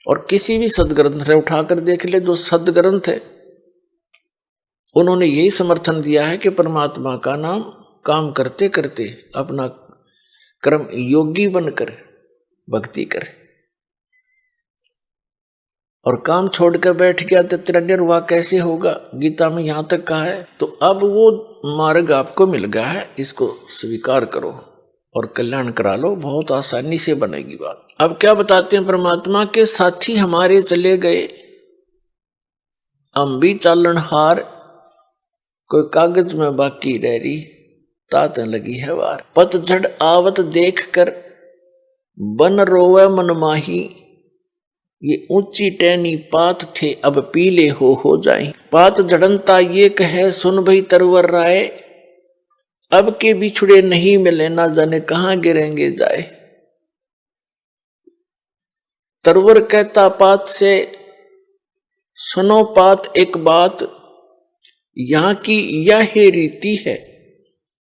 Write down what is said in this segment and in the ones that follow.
और किसी भी सदग्रंथ से उठाकर देख ले, जो सदग्रंथ है उन्होंने यही समर्थन दिया है कि परमात्मा का नाम काम करते करते अपना कर्म योगी बनकर भक्ति करे। और काम छोड़कर बैठ गया तो तेरा निर्वाह कैसे होगा, गीता में यहां तक कहा है। तो अब वो मार्ग आपको मिल गया है, इसको स्वीकार करो और कल्याण करा लो, बहुत आसानी से बनेगी बात। अब क्या बताते हैं, परमात्मा के साथी हमारे चले गए, हम भी चालन हार, कोई कागज में बाकी रह रही, तात लगी है वार। पतझड़ आवत देख कर बन रोवे मन माही, ये ऊंची टहनी पात थे अब पीले हो जाए। पात झड़नता ये कहे सुन भई तरवर राय, अब के बिछुड़े नहीं मिले ना जाने कहां गिरेंगे जाए। तरवर कहता पात से सुनो पात एक बात, यहां की यह रीति है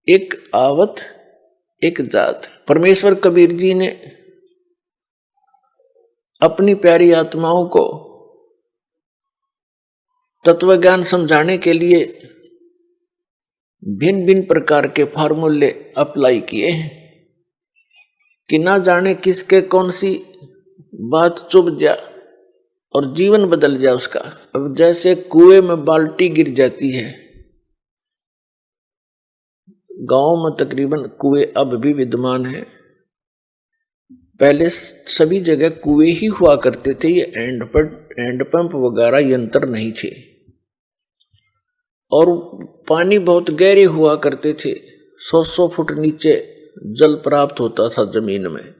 एक आवत एक जात। परमेश्वर कबीर जी ने अपनी प्यारी आत्माओं को तत्व ज्ञान समझाने के लिए भिन्न भिन्न प्रकार के फार्मूले अप्लाई किए हैं कि ना जाने किसके कौन सी बात चुभ जा और जीवन बदल जाए उसका। अब जैसे कुएं में बाल्टी गिर जाती है, गांव में तकरीबन कुएं अब भी विद्यमान है, पहले सभी जगह कुएं ही हुआ करते थे, ये हैंड पंप वगैरह यंत्र नहीं थे और पानी बहुत गहरे हुआ करते थे, 100 फुट नीचे जल प्राप्त होता था जमीन में।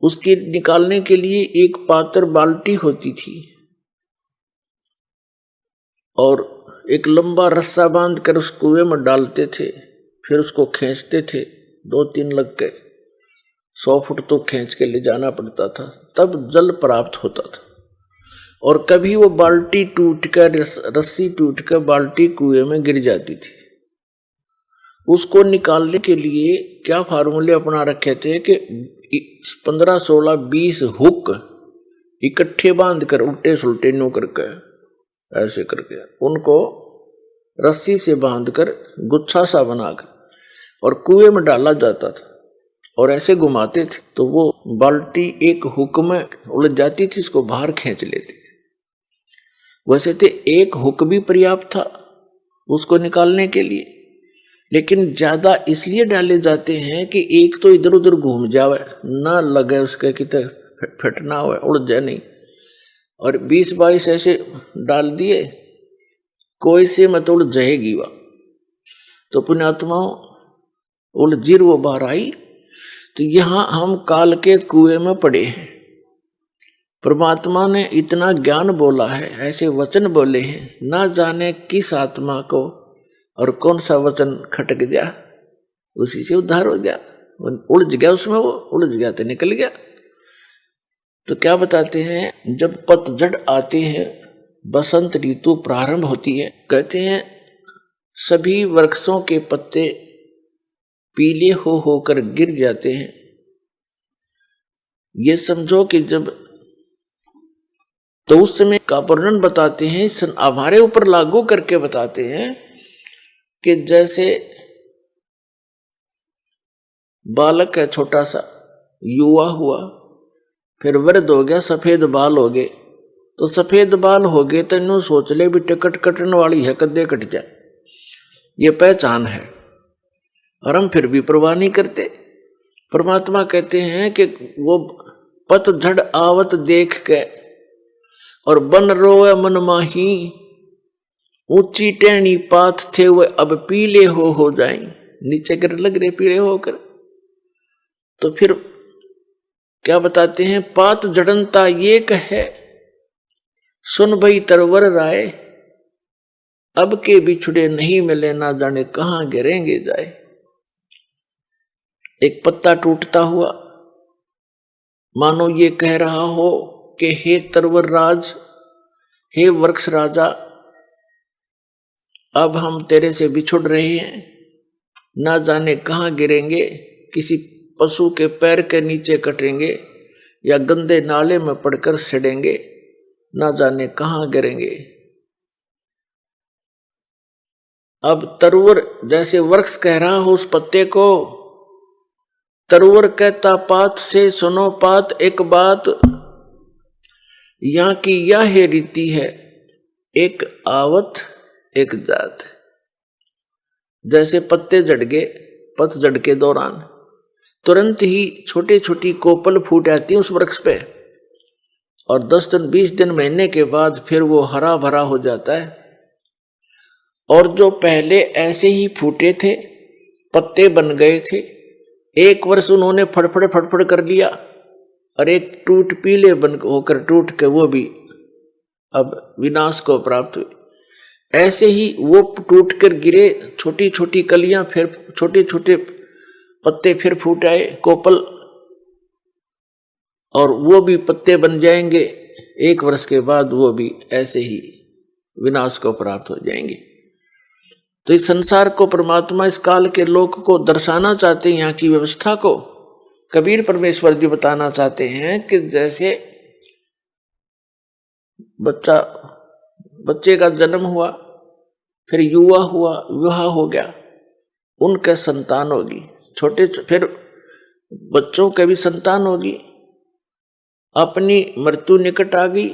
उसके निकालने के लिए एक पात्र बाल्टी होती थी और एक लंबा रस्सा बांधकर उस कुएं में डालते थे, फिर उसको खींचते थे, 2-3 लग गए, 100 फुट तो खींच के ले जाना पड़ता था, तब जल प्राप्त होता था। और कभी वो बाल्टी टूटकर, रस्सी टूटकर बाल्टी कुएं में गिर जाती थी। उसको निकालने के लिए क्या फार्मूले अपना रखे थे कि 15, 16, 20 हुक इकट्ठे बांधकर उल्टे सुलटे नो करके ऐसे करके उनको रस्सी से बांधकर गुच्छा सा बनाकर और कुएं में डाला जाता था और ऐसे घुमाते थे तो वो बाल्टी एक हुक में उलझ जाती थी, इसको बाहर खींच लेती थी। वैसे तो एक हुक भी पर्याप्त था उसको निकालने के लिए, लेकिन ज्यादा इसलिए डाले जाते हैं कि एक तो इधर उधर घूम जावे, ना लगे उसके कितने फटना हुआ, उड़ जाए नहीं। और 20-22 ऐसे डाल दिए, कोई से मत उड़ जाएगी वह, तो पुण्यात्माओं उलझिर वो बाहर आई। तो यहां हम काल के कुएं में पड़े हैं। परमात्मा ने इतना ज्ञान बोला है, ऐसे वचन बोले हैं, ना जाने किस आत्मा को और कौन सा वचन खटक गया, उसी से उद्धार हो गया, उलझ गया उसमें, वो उलझ गया तो निकल गया। तो क्या बताते हैं, जब पतझड़ आते हैं, बसंत ऋतु प्रारंभ होती है, कहते हैं सभी वृक्षों के पत्ते पीले होकर गिर जाते हैं। ये समझो कि जब, तो उस समय का वर्णन बताते हैं, हमारे ऊपर लागू करके बताते हैं कि जैसे बालक है छोटा सा, युवा हुआ, फिर वृद्ध हो गया, सफेद बाल हो गए, तो सफेद बाल हो गए तो इन्हों सोच ले भी टिकट कटने वाली है, कद्दे कट जाए, ये पहचान है, और हम फिर भी परवाह नहीं करते। परमात्मा कहते हैं कि वो पतझड़ आवत देख के और बन रोए मन माही, ऊंची टहनी पात थे वो अब पीले हो जाएं, नीचे गिर लग रहे पीले होकर। तो फिर क्या बताते हैं, पात जड़नता ये कहे सुन भई तरवर राय, अब के बिछुड़े नहीं मिले ना जाने कहां गिरेंगे जाए। एक पत्ता टूटता हुआ मानो ये कह रहा हो कि हे तरवर राज, हे वृक्ष राजा, अब हम तेरे से बिछुड़ रहे हैं, ना जाने कहां गिरेंगे, किसी पशु के पैर के नीचे कटेंगे या गंदे नाले में पड़कर सड़ेंगे, ना जाने कहां गिरेंगे। अब तरुवर जैसे वृक्ष कह रहा हो उस पत्ते को, तरुवर कहता पात से सुनो पात एक बात, यहां की यह है रीति है एक आवत एक जात। जैसे पत्ते झड़ गए पतझड़ के दौरान, तुरंत ही छोटी छोटी कोपल फूट आती है उस वृक्ष पे, और 10 दिन 20 दिन महीने के बाद फिर वो हरा भरा हो जाता है। और जो पहले ऐसे ही फूटे थे, पत्ते बन गए थे, एक वर्ष उन्होंने फड़फड़ फड़फड़ कर लिया, और एक टूट पीले बन होकर टूट के वो भी अब विनाश को प्राप्त हुए। ऐसे ही वो टूट कर गिरे, छोटी छोटी कलियां, फिर छोटे छोटे पत्ते फिर फूट आए, कोपल, और वो भी पत्ते बन जाएंगे। 1 वर्ष के बाद वो भी ऐसे ही विनाश को प्राप्त हो जाएंगे। तो इस संसार को परमात्मा इस काल के लोक को दर्शाना चाहते हैं, यहाँ की व्यवस्था को कबीर परमेश्वर जी बताना चाहते हैं कि जैसे बच्चे का जन्म हुआ, फिर युवा हुआ, विवाह हो गया, उनके संतान होगी, छोटे फिर बच्चों के भी संतान होगी, अपनी मृत्यु निकट आ गई,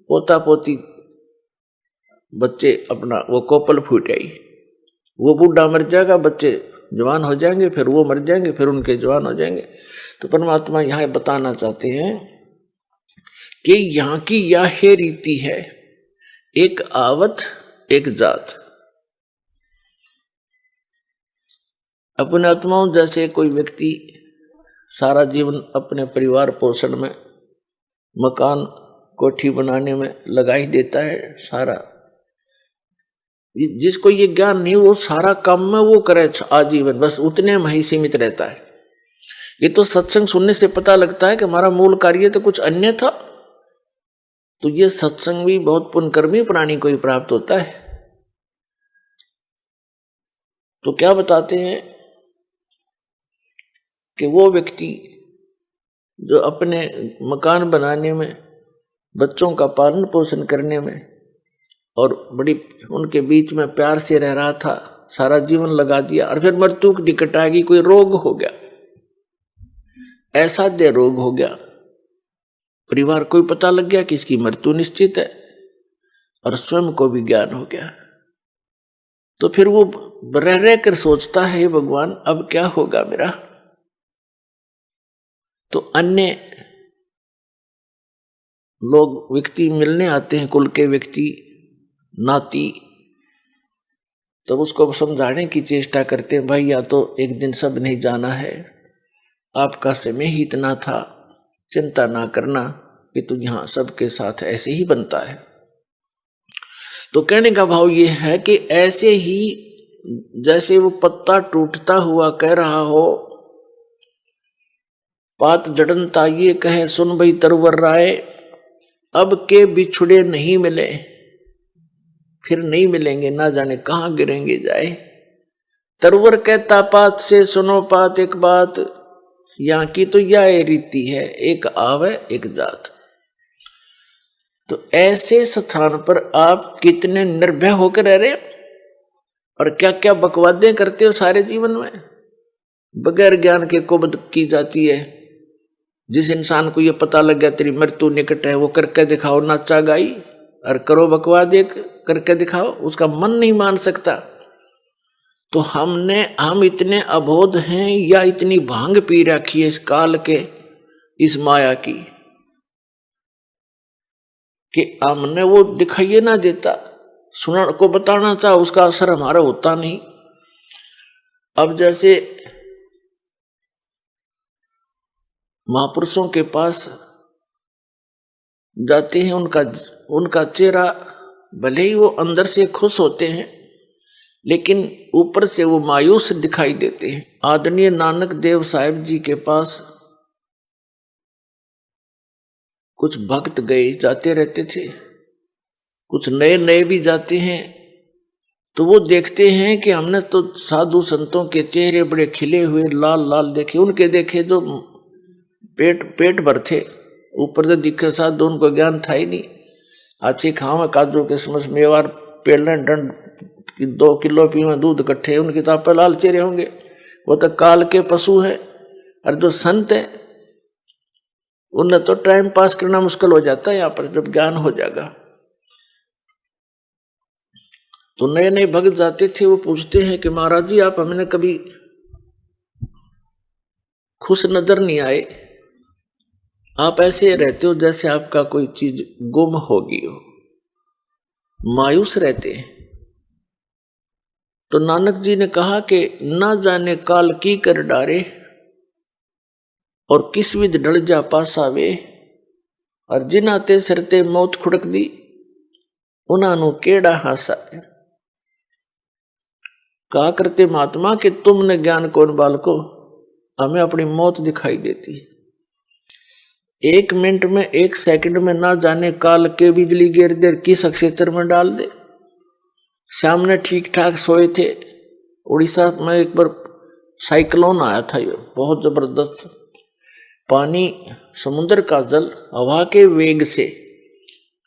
पोता पोती बच्चे अपना वो कोपल फूट आई, वो बूढ़ा मर जाएगा, बच्चे जवान हो जाएंगे, फिर वो मर जाएंगे, फिर उनके जवान हो जाएंगे। तो परमात्मा यहाँ बताना चाहते हैं कि यहाँ की यह है रीति है एक आवत एक जात। अपने आत्माओं जैसे कोई व्यक्ति सारा जीवन अपने परिवार पोषण में, मकान कोठी बनाने में लगा ही देता है सारा, जिसको ये ज्ञान नहीं वो सारा काम में वो करे आजीवन, बस उतने में ही सीमित रहता है। ये तो सत्संग सुनने से पता लगता है कि हमारा मूल कार्य तो कुछ अन्य था। तो ये सत्संग भी बहुत पुण्यकर्मी प्राणी को ही प्राप्त होता है। तो क्या बताते हैं कि वो व्यक्ति जो अपने मकान बनाने में, बच्चों का पालन पोषण करने में और बड़ी उनके बीच में प्यार से रह रहा था, सारा जीवन लगा दिया, और फिर मृत्यु की निकट आ गई, कोई रोग हो गया, असाध्य रोग हो गया, परिवार को भी पता लग गया कि इसकी मृत्यु निश्चित है, और स्वयं को भी ज्ञान हो गया। तो फिर वो रह कर सोचता है, भगवान अब क्या होगा मेरा। तो अन्य लोग व्यक्ति मिलने आते हैं, कुल के व्यक्ति, नाती, तो उसको समझाने की चेष्टा करते हैं, भाई या तो एक दिन सब नहीं जाना है, आपका समय ही इतना था, चिंता ना करना कि तू यहाँ सबके साथ ऐसे ही बनता है। तो कहने का भाव ये है कि ऐसे ही जैसे वो पत्ता टूटता हुआ कह रहा हो, पात जड़नता ये कहे सुन भाई तरवर राय, अब के बिछुड़े नहीं मिले, फिर नहीं मिलेंगे, ना जाने कहां गिरेंगे जाए। तरवर कहता पात से सुनो पात एक बात, यहाँ की तो यह रीति है एक आवे एक जात। तो ऐसे स्थान पर आप कितने निर्भय होकर रह रहे हो, और क्या क्या बकवादें करते हो सारे जीवन में, बगैर ज्ञान के कुबद की जाती है। जिस इंसान को ये पता लग गया तेरी मृत्यु निकट है, वो करके दिखाओ नाचा गाई, और करो बकवाद एक करके दिखाओ, उसका मन नहीं मान सकता। तो हम इतने अबोध हैं या इतनी भांग पी रखी है इस काल के, इस माया की, कि हमने वो दिखाइए ना देता, सुना को बताना चाह, उसका असर हमारा होता नहीं। अब जैसे महापुरुषों के पास जाते हैं, उनका चेहरा भले ही वो अंदर से खुश होते हैं, लेकिन ऊपर से वो मायूस दिखाई देते हैं। आदरणीय नानक देव साहिब जी के पास कुछ भक्त गए जाते रहते थे, कुछ नए नए भी जाते हैं, तो वो देखते हैं कि हमने तो साधु संतों के चेहरे बड़े खिले हुए लाल लाल देखे, उनके देखे जो पेट भर थे, ऊपर से दिखे साथ दो, उनको ज्ञान था ही नहीं। अच्छी खाओ काजू किशमिश मेवार पेड़ डंड 2 किलो पीवे दूध इकट्ठे, उनकी तो आप लाल चेहरे होंगे, वो तो काल के पशु है। और जो संत है उन्हें तो टाइम पास करना मुश्किल हो जाता है। यहाँ पर जब ज्ञान हो जाएगा तो नए नए भक्त जाते थे, वो पूछते हैं कि महाराज जी आप हमने कभी खुश नजर नहीं आए, आप ऐसे रहते हो जैसे आपका कोई चीज गुम होगी हो, मायूस रहते हैं। तो नानक जी ने कहा कि ना जाने काल की कर डारे और किस विध ढल जा पासावे, और जिन आते सरते मौत खुड़क दी उन्होंने केड़ा हासा। कहा करते महात्मा कि तुमने ज्ञान कौन बालको, हमें अपनी मौत दिखाई देती है। 1 मिनट में 1 सेकंड में ना जाने काल के बिजली गिर दे किस क्षेत्र में डाल दे। सामने ठीक ठाक सोए थे, उड़ीसा में एक बार साइक्लोन आया था, ये बहुत जबरदस्त। पानी समुद्र का जल हवा के वेग से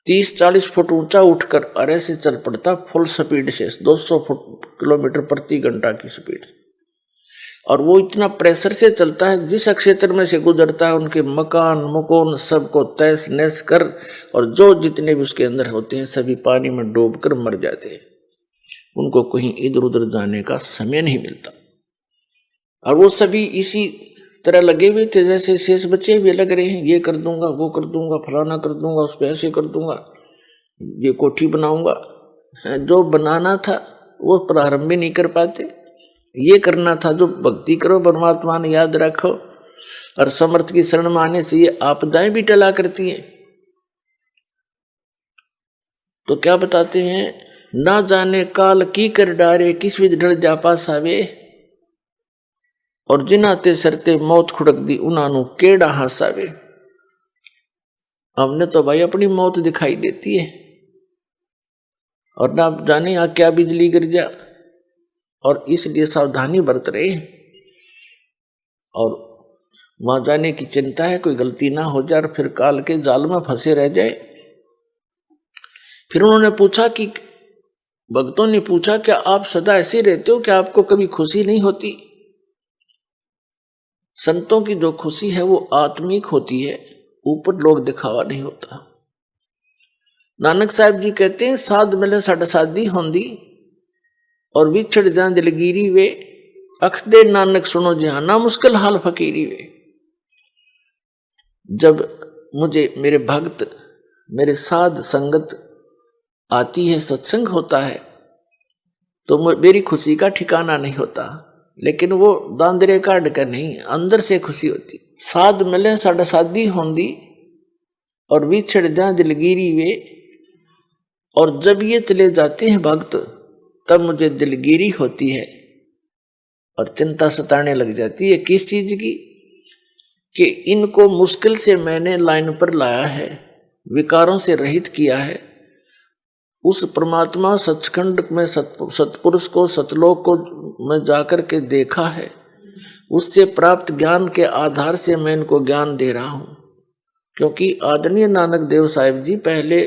30-40 फुट ऊंचा उठकर अरे से चल पड़ता फुल स्पीड से, 200 किलोमीटर प्रति घंटा की स्पीड से। और वो इतना प्रेशर से चलता है, जिस क्षेत्र में से गुजरता है उनके मकान मकान सबको तहस नहस कर, और जो जितने भी उसके अंदर होते हैं सभी पानी में डूबकर मर जाते हैं। उनको कहीं इधर उधर जाने का समय नहीं मिलता। और वो सभी इसी तरह लगे हुए थे जैसे शेष बच्चे भी लग रहे हैं, ये कर दूंगा वो कर दूंगा फलाना कर दूंगा उस पर ऐसे कर दूंगा, ये कोठी बनाऊंगा। जो बनाना था वो प्रारंभ भी नहीं कर पाते, ये करना था जो भक्ति करो परमात्मा ने याद रखो, और समर्थ की शरण में आने से ये आपदाएं भी टला करती हैं। तो क्या बताते हैं, ना जाने काल की कर डारे किस विध ढल जा पासावे, और जिनाते सरते मौत खुड़क दी उन्होंने केड़ा हासावे। हमने तो भाई अपनी मौत दिखाई देती है, और ना जाने यहाँ क्या बिजली गिर जा, और इसलिए सावधानी बरत रहे। और वहां जाने की चिंता है कोई गलती ना हो जाए और फिर काल के जाल में फंसे रह जाए। फिर उन्होंने पूछा कि भक्तों ने पूछा क्या आप सदा ऐसे रहते हो, क्या आपको कभी खुशी नहीं होती? संतों की जो खुशी है वो आत्मिक होती है, ऊपर लोग दिखावा नहीं होता। नानक साहब जी कहते हैं साध मिले साढ़े शादी होंदी और विछड़ जा दिलगिरी वे, अख दे नानक सुनो जहाना मुश्किल हाल फकीरी वे। जब मुझे मेरे भक्त मेरे साध संगत आती है, सत्संग होता है, तो मेरी खुशी का ठिकाना नहीं होता। लेकिन वो दांदरे काट कर नहीं, अंदर से खुशी होती। साध मिले साढ़े शादी होंदी और विछड़ जा दिलगिरी वे, और जब ये चले जाते हैं भक्त तब मुझे दिलगिरी होती है और चिंता सताने लग जाती है। किस चीज की? कि इनको मुश्किल से मैंने लाइन पर लाया है, विकारों से रहित किया है। उस परमात्मा सचखंड में सतपुरुष को सतलोक को मैं जाकर के देखा है, उससे प्राप्त ज्ञान के आधार से मैं इनको ज्ञान दे रहा हूँ। क्योंकि आदरणीय नानक देव साहिब जी पहले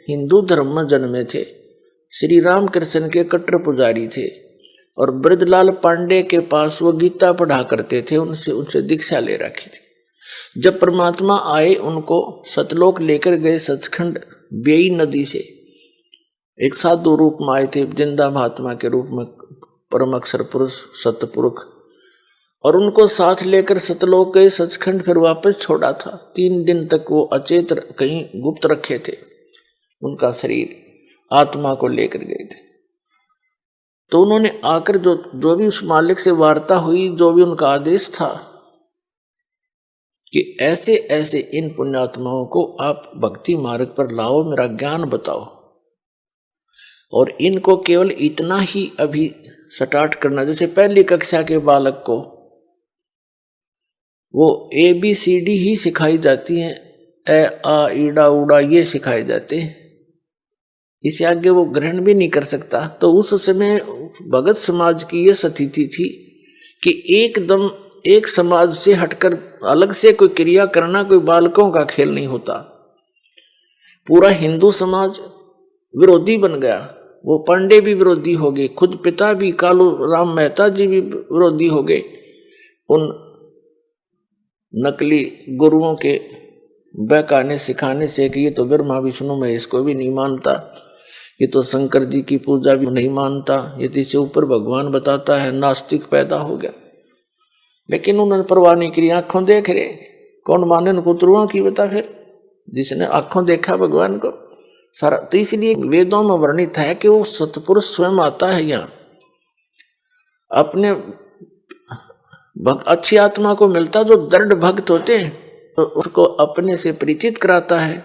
हिंदू धर्म में जन्मे थे, श्री राम कृष्ण के कट्टर पुजारी थे, और ब्रजलाल पांडे के पास वो गीता पढ़ा करते थे, उनसे दीक्षा ले रखी थी। जब परमात्मा आए उनको सतलोक लेकर गए, सचखंड बेई नदी से एक साधु रूप में आए थे, जिंदा महात्मा के रूप में, परम अक्षर पुरुष सतपुरुष, और उनको साथ लेकर सतलोक गए सचखंड, फिर वापस छोड़ा था। 3 दिन तक वो अचेत कहीं गुप्त रखे थे, उनका शरीर आत्मा को लेकर गए थे। तो उन्होंने आकर जो भी उस मालिक से वार्ता हुई, जो भी उनका आदेश था कि ऐसे ऐसे इन पुण्यात्माओं को आप भक्ति मार्ग पर लाओ, मेरा ज्ञान बताओ, और इनको केवल इतना ही अभी स्टार्ट करना, जैसे पहली कक्षा के बालक को वो ABCD ही सिखाई जाती है, ए आ ईड़ा उड़ा ये सिखाए जाते हैं, इससे आगे वो ग्रहण भी नहीं कर सकता। तो उस समय भगत समाज की ये स्थिति थी कि एकदम एक समाज से हटकर अलग से कोई क्रिया करना कोई बालकों का खेल नहीं होता। पूरा हिंदू समाज विरोधी बन गया। वो पांडे भी विरोधी हो गए, खुद पिता भी कालू राम मेहता जी भी विरोधी हो गए उन नकली गुरुओं के बहकाने सिखाने से कि ये तो ब्रह्मा विष्णु महेश को भी नहीं मानता, ये तो शंकर जी की पूजा भी नहीं मानता, ये तो इससे ऊपर भगवान बताता है। नास्तिक पैदा हो गया। लेकिन उन्होंने परवाह नहीं करी, आंखों देख रहे, कौन माने उनको तुरुआ की बता। फिर जिसने आंखों देखा भगवान को सारा, तो इसलिए वेदों में वर्णित है कि वो सतपुरुष स्वयं आता है यहाँ, अपने अच्छी आत्मा को मिलता जो दृढ़ भक्त होते हैं, तो उसको अपने से परिचित कराता है,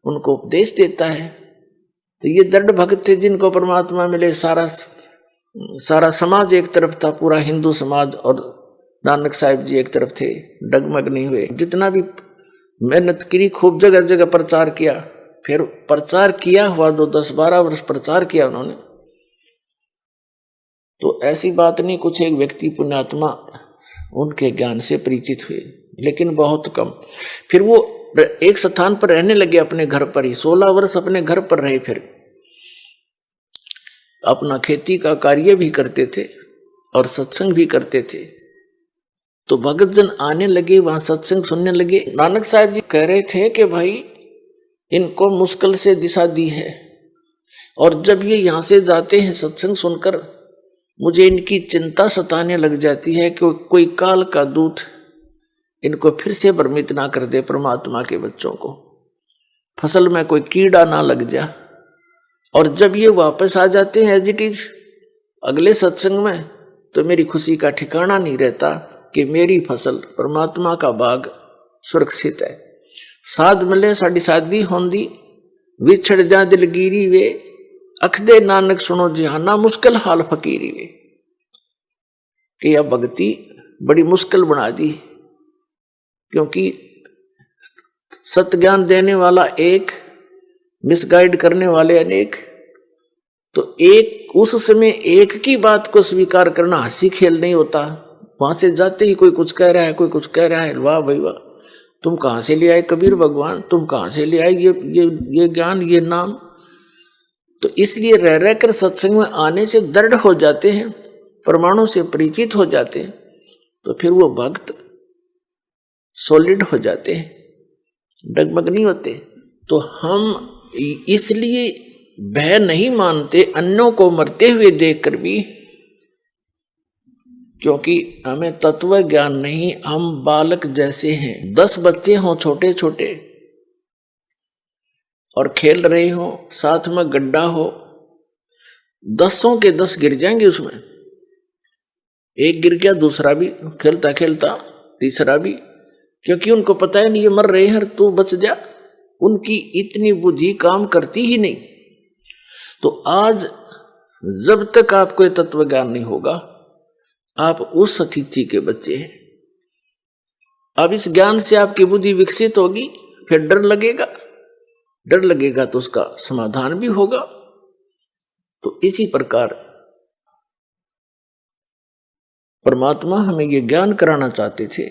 उनको उपदेश देता है। तो ये दृढ़ भक्त थे जिनको परमात्मा मिले। सारा समाज एक तरफ था, पूरा हिंदू समाज, और नानक साहिब जी एक तरफ थे, डगमग नहीं हुए। जितना भी मेहनत करी, खूब जगह जगह प्रचार किया, फिर प्रचार किया हुआ जो 10-12 वर्ष प्रचार किया उन्होंने, तो ऐसी बात नहीं कुछ एक व्यक्ति पुण्यात्मा उनके ज्ञान से परिचित हुए, लेकिन बहुत कम। फिर वो एक स्थान पर रहने लगे अपने घर पर ही, 16 वर्ष अपने घर पर रहे। फिर अपना खेती का कार्य भी करते थे और सत्संग भी करते थे। तो भगत जन आने लगे, वहां सत्संग सुनने लगे। नानक साहब जी कह रहे थे कि भाई इनको मुश्किल से दिशा दी है, और जब ये यहां से जाते हैं सत्संग सुनकर, मुझे इनकी चिंता सताने लग जाती है कि कोई काल का दूत इनको फिर से भ्रमित ना कर दे, परमात्मा के बच्चों को फसल में कोई कीड़ा ना लग जा। और जब ये वापस आ जाते हैं एज इट इज अगले सत्संग में, तो मेरी खुशी का ठिकाना नहीं रहता कि मेरी फसल परमात्मा का बाग सुरक्षित है। साध मिले साड़ी शादी होंदी, विछड़ जा दिलगिरी वे, अखदे नानक सुनो जिहाना, मुश्किल हाल फकीरी वे। कि यह भक्ति बड़ी मुश्किल बना दी, क्योंकि सत्य ज्ञान देने वाला एक, मिसगाइड करने वाले अनेक। तो एक उस समय एक की बात को स्वीकार करना हंसी खेल नहीं होता। वहां से जाते ही कोई कुछ कह रहा है, कोई कुछ कह रहा है, वाह भाई वाह, तुम कहां से ले आए कबीर भगवान, तुम कहां से ले आए ये ज्ञान, ये नाम। तो इसलिए रह रहकर सत्संग में आने से दृढ़ हो जाते हैं, प्रमाणों से परिचित हो जाते हैं, तो फिर वो भक्त सॉलिड हो जाते हैं, डगमग नहीं होते। तो हम इसलिए भय नहीं मानते अन्यों को मरते हुए देखकर भी, क्योंकि हमें तत्व ज्ञान नहीं, हम बालक जैसे हैं। 10 बच्चे हों छोटे छोटे और खेल रहे हो, साथ में गड्ढा हो, 10 के 10 गिर जाएंगे उसमें। एक गिर गया, दूसरा भी खेलता खेलता तीसरा भी, क्योंकि उनको पता है नहीं ये मर रहे हैं, तू बच जा। उनकी इतनी बुद्धि काम करती ही नहीं। तो आज जब तक आपको तत्व ज्ञान नहीं होगा, आप उस अतिथि के बच्चे हैं। अब इस ज्ञान से आपकी बुद्धि विकसित होगी, फिर डर लगेगा तो उसका समाधान भी होगा। तो इसी प्रकार परमात्मा हमें ये ज्ञान कराना चाहते थे